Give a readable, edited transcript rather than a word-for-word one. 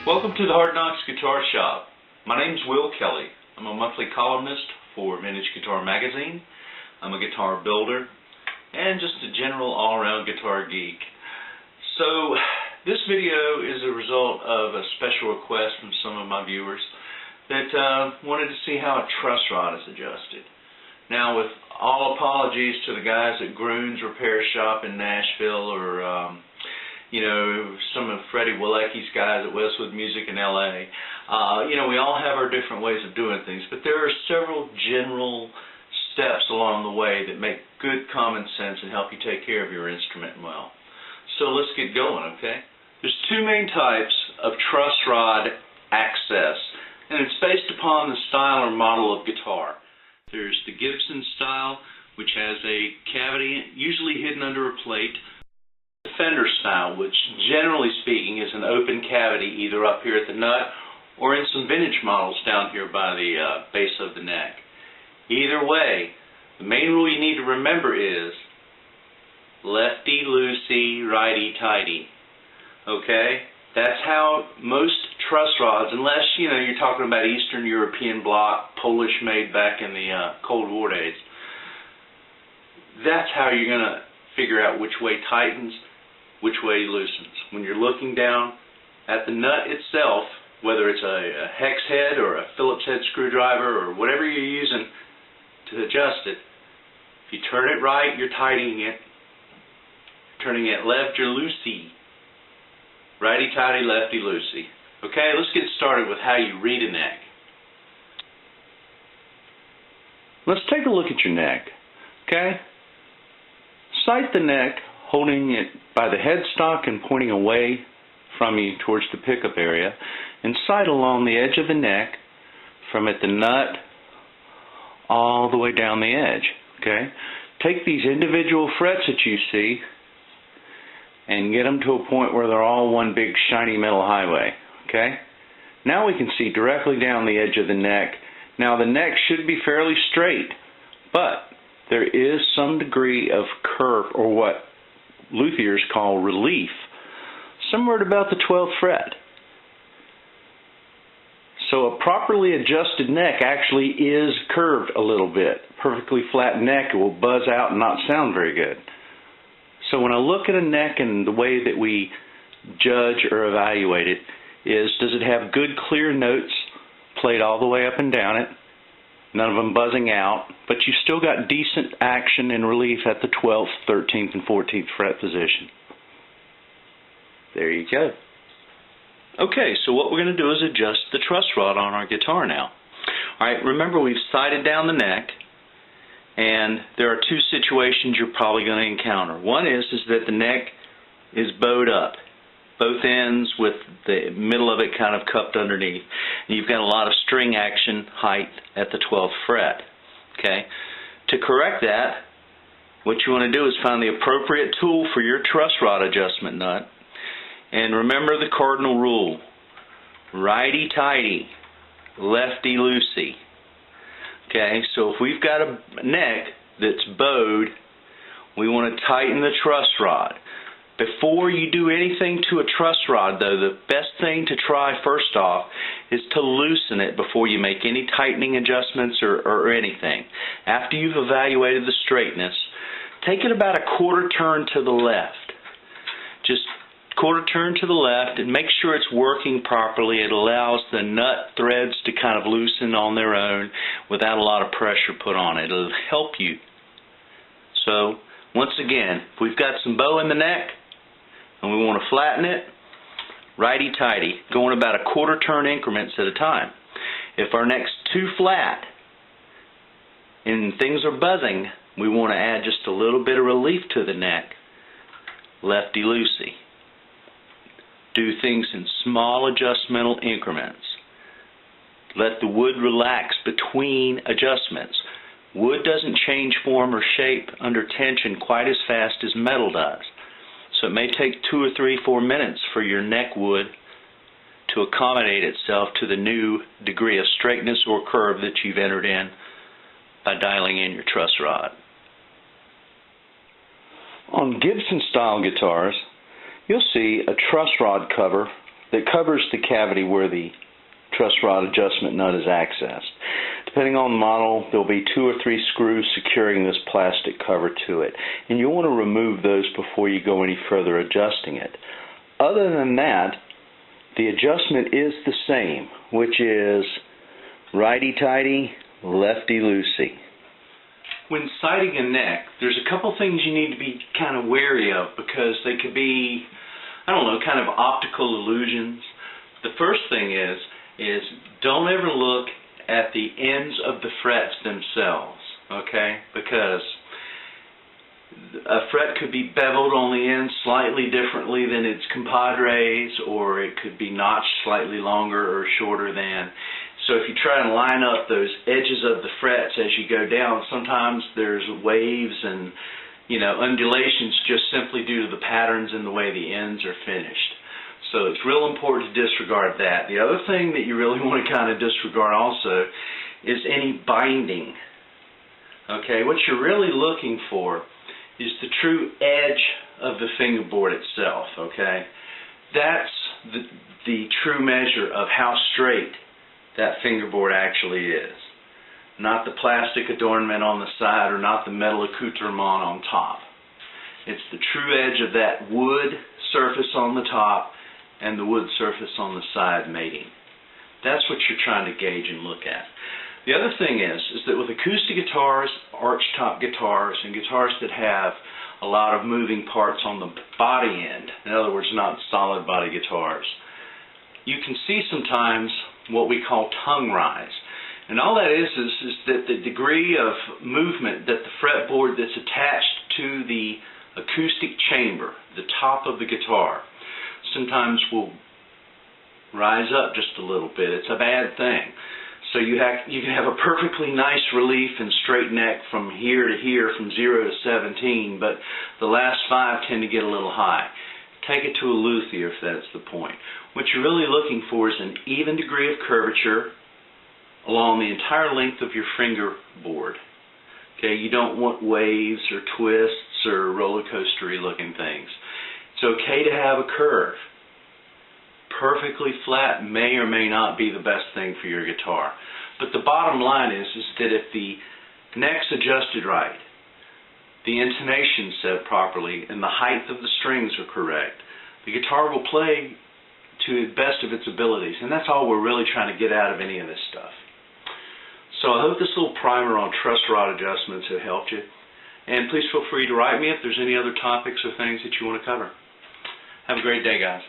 Welcome to the Hard Knocks Guitar Shop. My name's Will Kelly. I'm a monthly columnist for Vintage Guitar Magazine. I'm a guitar builder and just a general all-around guitar geek. So this video is a result of a special request from some of my viewers that wanted to see how a truss rod is adjusted. Now, with all apologies to the guys at Groon's Repair Shop in Nashville, or some of Freddie Walecki's guys at Westwood Music in LA. We all have our different ways of doing things, but there are several general steps along the way that make good common sense and help you take care of your instrument well. So let's get going, okay? There's two main types of truss rod access, and it's based upon the style or model of guitar. There's the Gibson style, which has a cavity usually hidden under a plate. The Fender style, which generally speaking is an open cavity either up here at the nut or in some vintage models down here by the base of the neck. Either way, the main rule you need to remember is lefty-loosey, righty-tighty. Okay? That's how most truss rods, unless you're talking about Eastern European block, Polish made back in the Cold War days, that's how you're going to figure out which way tightens, which way loosens. When you're looking down at the nut itself, whether it's a hex head or a Phillips head screwdriver or whatever you're using to adjust it, if you turn it right, you're tightening it. Turning it left, you're loosey. Righty-tighty, lefty-loosey. Okay, let's get started with how you read a neck. Let's take a look at your neck. Okay? Sight the neck, holding it by the headstock and pointing away from you towards the pickup area, and sight along the edge of the neck from at the nut all the way down the edge. Okay? Take these individual frets that you see and get them to a point where they're all one big shiny metal highway. Okay? Now we can see directly down the edge of the neck. Now the neck should be fairly straight, but there is some degree of curve, or what luthiers call relief, somewhere at about the 12th fret. So a properly adjusted neck actually is curved a little bit. Perfectly flat neck, it will buzz out and not sound very good. So when I look at a neck, and the way that we judge or evaluate it is, does it have good clear notes played all the way up and down it, none of them buzzing out, but you still got decent action and relief at the 12th, 13th, and 14th fret position. There you go. Okay, so what we're going to do is adjust the truss rod on our guitar now. Alright, remember we've sighted down the neck, and there are two situations you're probably going to encounter. One is that the neck is bowed up, both ends with the middle of it kind of cupped underneath. And you've got a lot of string action height at the 12th fret. Okay? To correct that, what you want to do is find the appropriate tool for your truss rod adjustment nut. And remember the cardinal rule: righty-tighty, lefty-loosey. Okay, so if we've got a neck that's bowed, we want to tighten the truss rod. Before you do anything to a truss rod, though, the best thing to try first off is to loosen it before you make any tightening adjustments or anything. After you've evaluated the straightness, take it about a quarter turn to the left. Just quarter turn to the left and make sure it's working properly. It allows the nut threads to kind of loosen on their own without a lot of pressure put on it. It'll help you. So, once again, if we've got some bow in the neck and we want to flatten it, righty-tighty, going about a quarter turn increments at a time. If our neck's too flat and things are buzzing, we want to add just a little bit of relief to the neck, lefty-loosey. Do things in small adjustmental increments. Let the wood relax between adjustments. Wood doesn't change form or shape under tension quite as fast as metal does. So it may take 2 or 3, 4 minutes for your neck wood to accommodate itself to the new degree of straightness or curve that you've entered in by dialing in your truss rod. On Gibson style guitars, you'll see a truss rod cover that covers the cavity where the truss rod adjustment nut is accessed. Depending on the model, there will be 2 or 3 screws securing this plastic cover to it, and you'll want to remove those before you go any further adjusting it. Other than that, the adjustment is the same, which is righty-tighty, lefty-loosey. When sighting a neck, there's a couple things you need to be kind of wary of because they could be, I don't know, kind of optical illusions. The first thing is don't ever look at the ends of the frets themselves, okay? Because a fret could be beveled on the end slightly differently than its compadres, or it could be notched slightly longer or shorter than. So if you try and line up those edges of the frets as you go down, sometimes there's waves and undulations just simply due to the patterns and the way the ends are finished. So it's real important to disregard that. The other thing that you really want to kind of disregard also is any binding. Okay, what you're really looking for is the true edge of the fingerboard itself. Okay, that's the true measure of how straight that fingerboard actually is. Not the plastic adornment on the side or not the metal accoutrement on top. It's the true edge of that wood surface on the top and the wood surface on the side mating. That's what you're trying to gauge and look at. The other thing is that with acoustic guitars, arch-top guitars, and guitars that have a lot of moving parts on the body end, in other words, not solid body guitars, you can see sometimes what we call tongue rise. And all that is that the degree of movement that the fretboard that's attached to the acoustic chamber, the top of the guitar, sometimes will rise up just a little bit. It's a bad thing. So you can have a perfectly nice relief and straight neck from here to here, from 0 to 17, but the last 5 tend to get a little high. Take it to a luthier if that's the point. What you're really looking for is an even degree of curvature along the entire length of your fingerboard. Okay, you don't want waves or twists or roller coastery looking things. It's okay to have a curve. Perfectly flat may or may not be the best thing for your guitar. But the bottom line is that if the neck's adjusted right, the intonation set properly, and the height of the strings are correct, the guitar will play to the best of its abilities. And that's all we're really trying to get out of any of this stuff. So I hope this little primer on truss rod adjustments have helped you. And please feel free to write me if there's any other topics or things that you want to cover. Have a great day, guys.